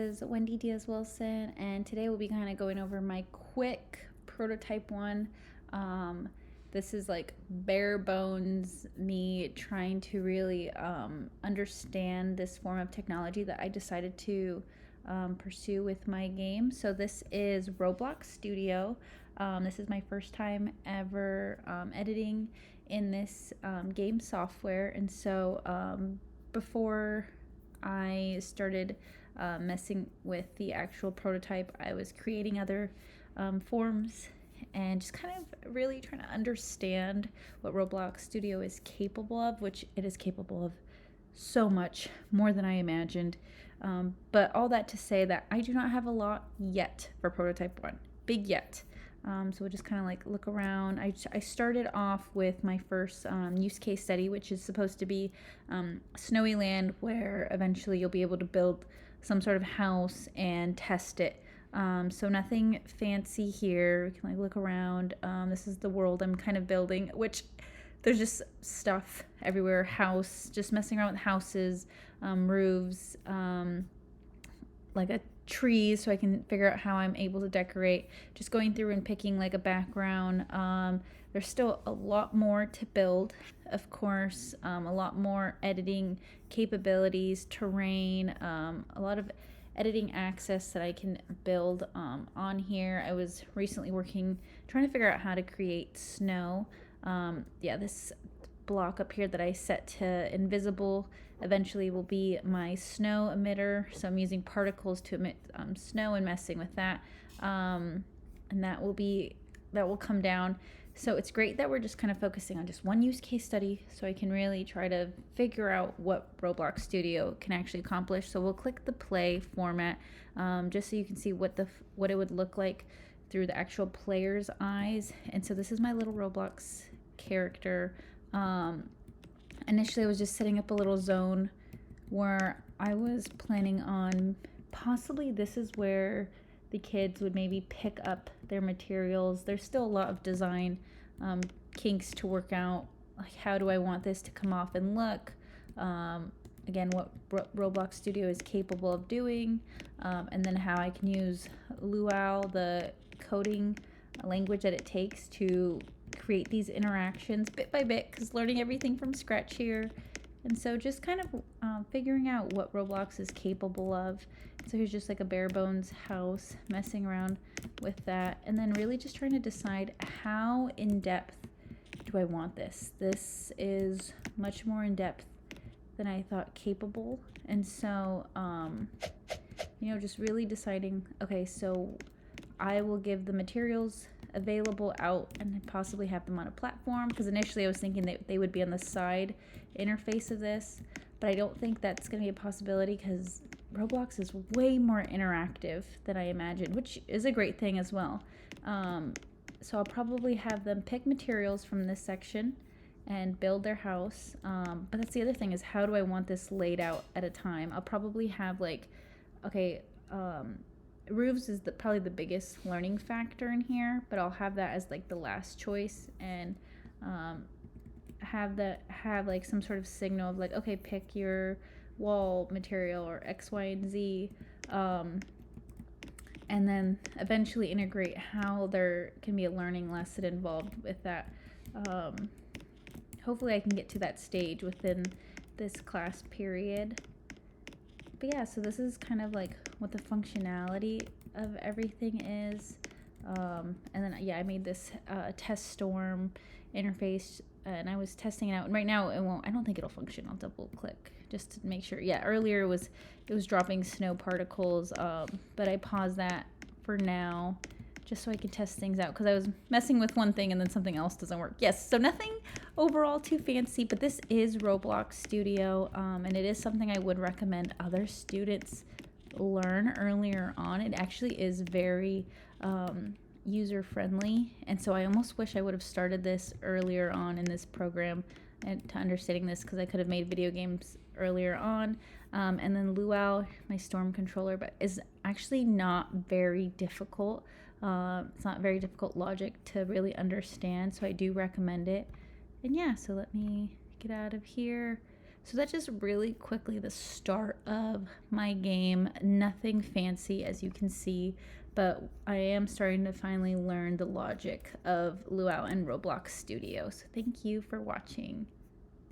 This is Wendy Diaz-Wilson, and today we'll be kind of going over my quick prototype one. This is like bare bones me trying to really understand this form of technology that I decided to pursue with my game. So this is Roblox Studio. This is my first time ever editing in this game software, and so before I started messing with the actual prototype, I was creating other forms and just kind of really trying to understand what Roblox Studio is capable of, which it is capable of so much more than I imagined. But all that to say that I do not have a lot yet for prototype one, big yet. So we'll just kind of like look around. I started off with my first use case study, which is supposed to be Snowy Land, where eventually you'll be able to build some sort of house and test it. So nothing fancy here. We can like look around. This is the world I'm kind of building, which there's just stuff everywhere. House, just messing around with houses, roofs, like a trees, so I can figure out how I'm able to decorate. Just going through and picking like a background. There's still a lot more to build, of course, a lot more editing capabilities, terrain, a lot of editing access that I can build on here. I was recently trying to figure out how to create snow. This block up here that I set to invisible eventually will be my snow emitter. So I'm using particles to emit snow and messing with that. And that will come down. So it's great that we're just kind of focusing on just one use case study, so I can really try to figure out what Roblox Studio can actually accomplish. So we'll click the play format, just so you can see what it would look like through the actual player's eyes. And so this is my little Roblox character. Initially I was just setting up a little zone where I was planning on possibly this is where the kids would maybe pick up their materials. There's still a lot of design kinks to work out. Like, how do I want this to come off and look? Again, what Roblox Studio is capable of doing, and then how I can use Luau, the coding language that it takes to create these interactions bit by bit, because learning everything from scratch here. And so just kind of figuring out what Roblox is capable of. So here's just like a bare bones house, messing around with that. And then really just trying to decide how in depth do I want this. This is much more in depth than I thought capable. And so, just really deciding, okay, so I will give the materials available out and possibly have them on a platform, because initially I was thinking that they would be on the side interface of this, but I don't think that's going to be a possibility because Roblox is way more interactive than I imagined, which is a great thing as well. So I'll probably have them pick materials from this section and build their house, but that's the other thing, is how do I want this laid out at a time. I'll probably have like, okay, roofs is probably the biggest learning factor in here, but I'll have that as like the last choice, and have like some sort of signal of like, okay, pick your wall material or X, Y, and Z, and then eventually integrate how there can be a learning lesson involved with that. Hopefully I can get to that stage within this class period. But yeah, so this is kind of like what the functionality of everything is. And then, I made this test storm interface, and I was testing it out. And right now, I don't think it'll function. I'll double click just to make sure. Yeah, earlier it was dropping snow particles, but I paused that for now just so I could test things out, because I was messing with one thing and then something else doesn't work. Yes, so nothing overall too fancy, but this is Roblox Studio, and it is something I would recommend other students learn earlier on. It actually is very user friendly, and so I almost wish I would have started this earlier on in this program and to understanding this, because I could have made video games earlier on. And then Luau, my storm controller, but is actually not very difficult. It's not very difficult logic to really understand, so I do recommend it. And yeah, so let me get out of here. So that's just really quickly the start of my game. Nothing fancy, as you can see, but I am starting to finally learn the logic of Luau and Roblox Studio. So thank you for watching.